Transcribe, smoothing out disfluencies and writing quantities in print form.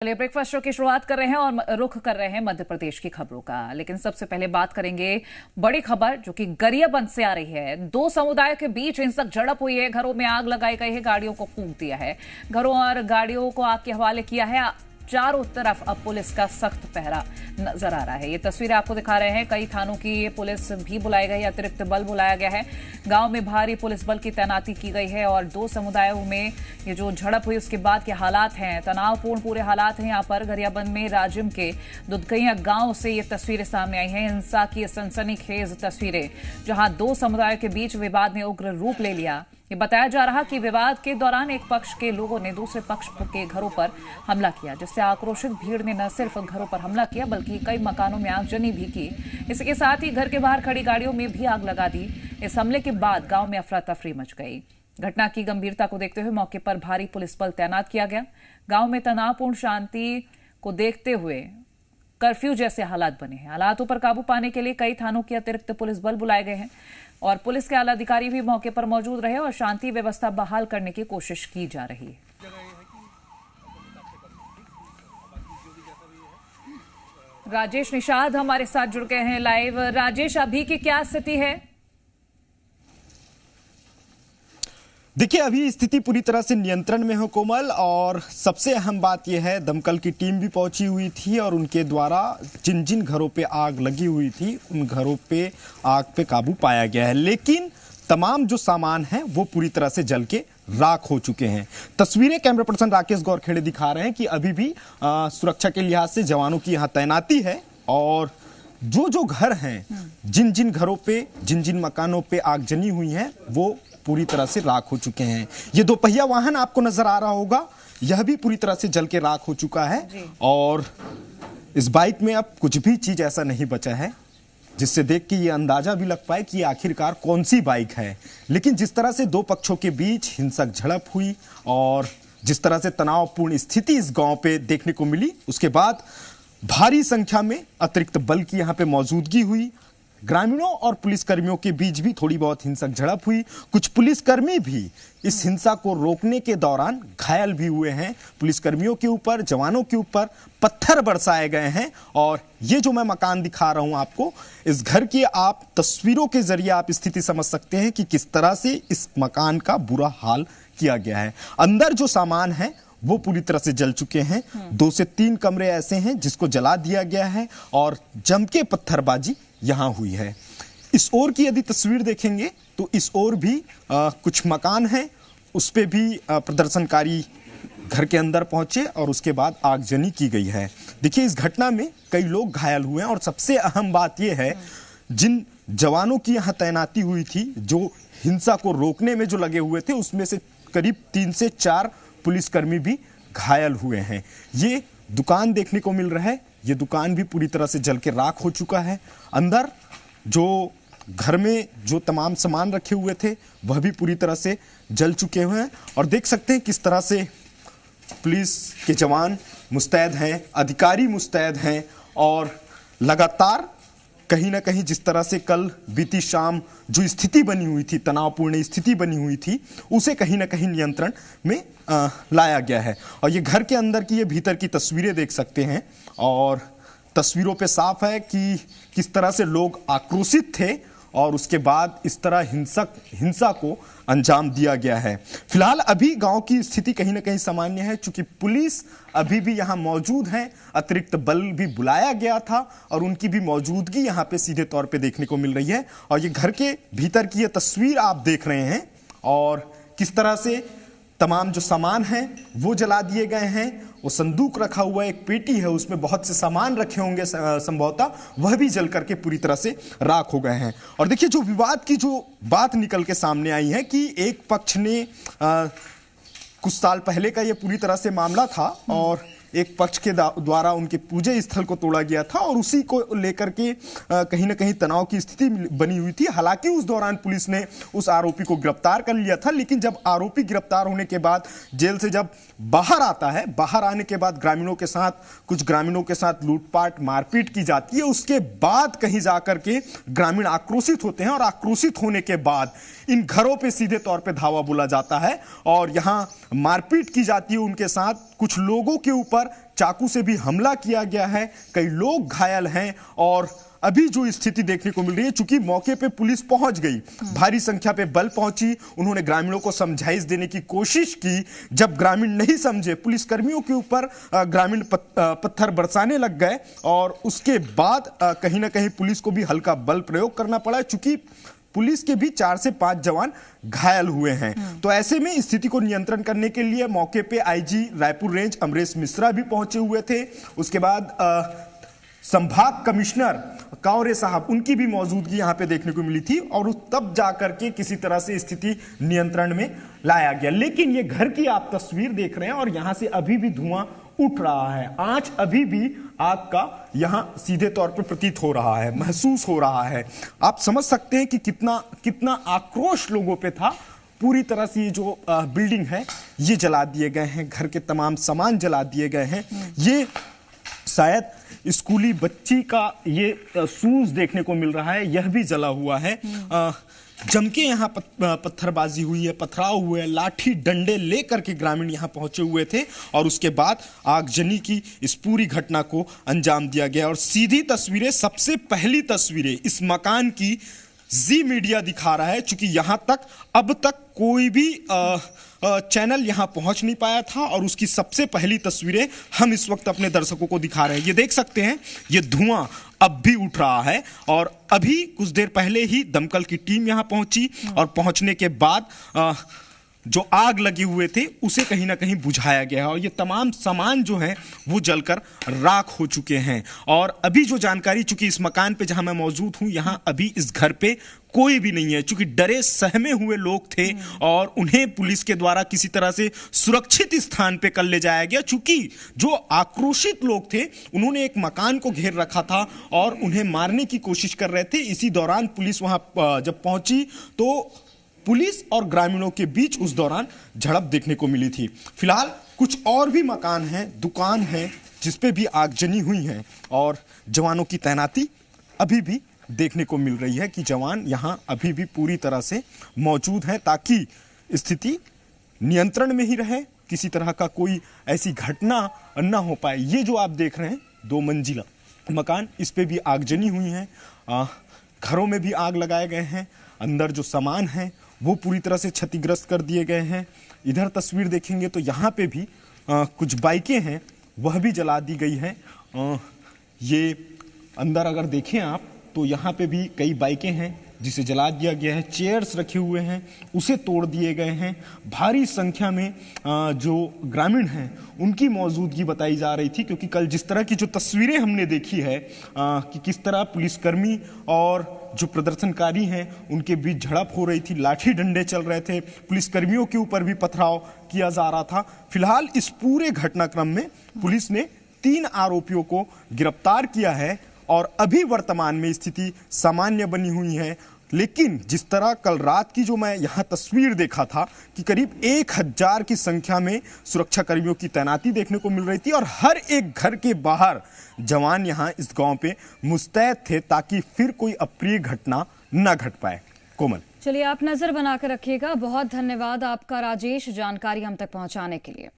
चलिए breakfast show की शुरुआत कर रहे हैं और रुख कर रहे हैं मध्य प्रदेश की खबरों का। लेकिन सबसे पहले बात करेंगे बड़ी खबर जो कि गरियाबंद से आ रही है। दो समुदायों के बीच हिंसक झड़प हुई है, घरों में आग लगाई गई है, गाड़ियों को फूंक दिया है, घरों और गाड़ियों को आग के हवाले किया है। चारों तरफ अब पुलिस का सख्त पहरा नजर आ रहा है। ये तस्वीरें आपको दिखा रहे हैं। कई थानों की पुलिस भी बुलाई गई, अतिरिक्त बल बुलाया गया है। गांव में भारी पुलिस बल की तैनाती की गई है और दो समुदायों में ये जो झड़प हुई उसके बाद के हालात हैं, तनावपूर्ण पूरे हालात हैं। यहाँ पर गरियाबंद में राजिम के दुधगैया गांव से ये तस्वीरें सामने आई हैं। हिंसा की सनसनीखेज तस्वीरें, जहां दो समुदायों के बीच विवाद ने उग्र रूप ले लिया। ये बताया जा रहा कि विवाद के दौरान एक पक्ष के लोगों ने दूसरे पक्ष के घरों पर हमला किया, जिससे आक्रोशित भीड़ ने न सिर्फ घरों पर हमला किया बल्कि कई मकानों में आगजनी भी की। इसके साथ ही घर के बाहर खड़ी गाड़ियों में भी आग लगा दी। इस हमले के बाद गांव में अफरा तफरी मच गई। घटना की गंभीरता को देखते हुए मौके पर भारी पुलिस बल तैनात किया गया। गांव में तनावपूर्ण शांति को देखते हुए कर्फ्यू जैसे हालात बने हैं। हालातों पर काबू पाने के लिए कई थानों के अतिरिक्त पुलिस बल बुलाए गए हैं और पुलिस के आला अधिकारी भी मौके पर मौजूद रहे और शांति व्यवस्था बहाल करने की कोशिश की जा रही है। राजेश निषाद हमारे साथ जुड़ गए हैं लाइव। राजेश, अभी की क्या स्थिति है? देखिए, अभी स्थिति पूरी तरह से नियंत्रण में है कोमल, और सबसे अहम बात यह है दमकल की टीम भी पहुंची हुई थी और उनके द्वारा जिन जिन घरों पे आग लगी हुई थी उन घरों पे आग पे काबू पाया गया है। लेकिन तमाम जो सामान है वो पूरी तरह से जल के राख हो चुके हैं। तस्वीरें कैमरा पर्सन राकेश गौरखेड़े दिखा रहे हैं कि अभी भी सुरक्षा के लिहाज से जवानों की यहाँ तैनाती है और जो जो घर हैं, जिन जिन घरों पे, जिन जिन मकानों पे आगजनी हुई है वो पूरी तरह से राख हो चुके हैं। ये दोपहिया वाहन आपको नजर आ रहा होगा, यह भी पूरी तरह से जल के राख हो चुका है और इस बाइक में अब कुछ भी चीज ऐसा नहीं बचा है जिससे देख के ये अंदाजा भी लग पाए कि आखिरकार कौन सी बाइक है। लेकिन जिस तरह से दो पक्षों के बीच हिंसक झड़प हुई और जिस तरह से तनावपूर्ण स्थिति इस गांव पे देखने को मिली, उसके बाद भारी संख्या में अतिरिक्त बल की यहां पे मौजूदगी हुई। ग्रामीणों और पुलिसकर्मियों के बीच भी थोड़ी बहुत हिंसक झड़प हुई। कुछ पुलिसकर्मी भी इस हिंसा को रोकने के दौरान घायल भी हुए हैं। पुलिसकर्मियों के ऊपर, जवानों के ऊपर पत्थर बरसाए गए हैं। और ये जो मैं मकान दिखा रहा हूं आपको, इस घर की आप तस्वीरों के जरिए आप स्थिति समझ सकते हैं कि किस तरह से इस मकान का बुरा हाल किया गया है। अंदर जो सामान है वो पूरी तरह से जल चुके हैं। 2 से 3 कमरे ऐसे हैं जिसको जला दिया गया है और जम के पत्थरबाजी यहां हुई है। इस ओर की यदि तस्वीर देखेंगे तो इस ओर भी कुछ मकान हैं, उस पे भी प्रदर्शनकारी घर के अंदर पहुंचे और उसके बाद आगजनी की गई है। देखिए, इस घटना में कई लोग घायल हुए हैं और सबसे अहम बात यह है जिन जवानों की यहां तैनाती हुई थी, जो हिंसा को रोकने में जो लगे हुए थे, उसमें से करीब 3 से 4 पुलिसकर्मी भी घायल हुए हैं। ये दुकान देखने को मिल रहा है, ये दुकान भी पूरी तरह से जल के राख हो चुका है। अंदर जो घर में जो तमाम सामान रखे हुए थे वह भी पूरी तरह से जल चुके हुए हैं और देख सकते हैं किस तरह से पुलिस के जवान मुस्तैद हैं, अधिकारी मुस्तैद हैं और लगातार कहीं ना कहीं जिस तरह से कल बीती शाम जो स्थिति बनी हुई थी, तनावपूर्ण स्थिति बनी हुई थी, उसे कहीं ना कहीं नियंत्रण में लाया गया है। और ये घर के अंदर की, ये भीतर की तस्वीरें देख सकते हैं और तस्वीरों पे साफ है कि किस तरह से लोग आक्रोशित थे और उसके बाद इस तरह हिंसा को अंजाम दिया गया है। फिलहाल अभी गांव की स्थिति कहीं ना कहीं सामान्य है, चूंकि पुलिस अभी भी यहां मौजूद है, अतिरिक्त बल भी बुलाया गया था और उनकी भी मौजूदगी यहां पे सीधे तौर पे देखने को मिल रही है। और ये घर के भीतर की ये तस्वीर आप देख रहे हैं और किस तरह से तमाम जो सामान हैं वो जला दिए गए हैं। वो संदूक रखा हुआ है, एक पेटी है, उसमें बहुत से सामान रखे होंगे संभवतः, वह भी जल करके पूरी तरह से राख हो गए हैं। और देखिए, जो विवाद की जो बात निकल के सामने आई है कि एक पक्ष ने कुछ साल पहले का ये पूरी तरह से मामला था और एक पक्ष के द्वारा उनके पूजे स्थल को तोड़ा गया था और उसी को लेकर के कहीं ना कहीं तनाव की स्थिति बनी हुई थी। हालांकि उस दौरान पुलिस ने उस आरोपी को गिरफ्तार कर लिया था, लेकिन जब आरोपी गिरफ्तार होने के बाद जेल से जब बाहर आता है, बाहर आने के बाद कुछ ग्रामीणों के साथ लूटपाट मारपीट की जाती है। उसके बाद कहीं जाकर के ग्रामीण आक्रोशित होते हैं और आक्रोशित होने के बाद इन घरों पे सीधे तौर पे धावा बोला जाता है और यहां मारपीट की जाती है उनके साथ। कुछ लोगों के ऊपर पर चाकू से भी हमला किया गया है, कई लोग घायल हैं। और अभी जो स्थिति देखने को मिल रही है, चूंकि मौके पे पुलिस पहुंच गई, भारी संख्या पे बल पहुंची, उन्होंने ग्रामीणों को समझाइश देने की कोशिश की। जब ग्रामीण नहीं समझे, पुलिस कर्मियों के ऊपर ग्रामीण पत्थर बरसाने लग गए और उसके बाद कहीं ना कहीं पुलिस को भी हल्का बल प्रयोग करना पड़ा, चूंकि पुलिस के भी 4 से 5 जवान घायल हुए हैं। तो ऐसे में स्थिति को नियंत्रण करने के लिए मौके पे आईजी रायपुर रेंज अमरेश मिश्रा भी पहुंचे हुए थे। उसके बाद संभाग कमिश्नर कावरे साहब, उनकी भी मौजूदगी यहां पे देखने को मिली थी और तब जाकर के किसी तरह से स्थिति नियंत्रण में लाया गया। लेकिन ये घर की आप तस्वीर देख रहे हैं और यहां से अभी भी धुआं उठ रहा है। आंच अभी भी आग का यहां सीधे तौर पर प्रतीत हो रहा है, महसूस हो रहा है। आप समझ सकते हैं कि कितना आक्रोश लोगों पे था। पूरी तरह से ये जो बिल्डिंग है ये जला दिए गए हैं, घर के तमाम सामान जला दिए गए हैं। ये शायद स्कूली बच्ची का ये शूज देखने को मिल रहा है, यह भी जला हुआ है। जम के यहाँ पत्थरबाजी हुई है, पथराव हुए, लाठी डंडे लेकर के ग्रामीण यहाँ पहुंचे हुए थे और उसके बाद आगजनी की इस पूरी घटना को अंजाम दिया गया। और सीधी तस्वीरें, सबसे पहली तस्वीरें इस मकान की जी मीडिया दिखा रहा है, क्योंकि यहां तक अब तक कोई भी चैनल यहां पहुंच नहीं पाया था और उसकी सबसे पहली तस्वीरें हम इस वक्त अपने दर्शकों को दिखा रहे हैं। ये देख सकते हैं, ये धुआं अब भी उठ रहा है और अभी कुछ देर पहले ही दमकल की टीम यहां पहुंची और पहुंचने के बाद जो आग लगे हुए थे उसे कहीं ना कहीं बुझाया गया है और ये तमाम सामान जो है वो जलकर राख हो चुके हैं। और अभी जो जानकारी, चूंकि इस मकान पे जहां मैं मौजूद हूं, यहां अभी इस घर पे कोई भी नहीं है, चूंकि डरे सहमे हुए लोग थे और उन्हें पुलिस के द्वारा किसी तरह से सुरक्षित स्थान पे कर ले जाया गया। चूंकि जो आक्रोशित लोग थे उन्होंने एक मकान को घेर रखा था और उन्हें मारने की कोशिश कर रहे थे। इसी दौरान पुलिस वहां जब पहुंची तो पुलिस और ग्रामीणों के बीच उस दौरान झड़प देखने को मिली थी। फिलहाल कुछ और भी मकान हैं, दुकान हैं, जिसपे भी आगजनी हुई है और जवानों की तैनाती अभी भी देखने को मिल रही है कि जवान यहां अभी भी पूरी तरह से मौजूद हैं ताकि स्थिति नियंत्रण में ही रहे, किसी तरह का कोई ऐसी घटना न हो पाए। ये जो आप देख रहे हैं 2 मंजिला मकान, इस पे भी आगजनी हुई है, घरों में भी आग लगाए गए हैं, अंदर जो सामान है वो पूरी तरह से क्षतिग्रस्त कर दिए गए हैं। इधर तस्वीर देखेंगे तो यहाँ पे भी कुछ बाइकें हैं, वह भी जला दी गई हैं। ये अंदर अगर देखें आप तो यहाँ पे भी कई बाइकें हैं जिसे जला दिया गया है, चेयर्स रखे हुए हैं उसे तोड़ दिए गए हैं। भारी संख्या में जो ग्रामीण हैं उनकी मौजूदगी बताई जा रही थी, क्योंकि कल जिस तरह की जो तस्वीरें हमने देखी है कि किस तरह पुलिसकर्मी और जो प्रदर्शनकारी हैं उनके बीच झड़प हो रही थी, लाठी डंडे चल रहे थे, पुलिसकर्मियों के ऊपर भी पथराव किया जा रहा था। फिलहाल इस पूरे घटनाक्रम में पुलिस ने 3 आरोपियों को गिरफ्तार किया है और अभी वर्तमान में स्थिति सामान्य बनी हुई है। लेकिन जिस तरह कल रात की जो मैं यहाँ तस्वीर देखा था कि करीब 1000 की संख्या में सुरक्षा कर्मियों की तैनाती देखने को मिल रही थी और हर एक घर के बाहर जवान यहाँ इस गांव पे मुस्तैद थे ताकि फिर कोई अप्रिय घटना न घट पाए। कोमल, चलिए आप नजर बना कर रखिएगा। बहुत धन्यवाद आपका राजेश, जानकारी हम तक पहुंचाने के लिए।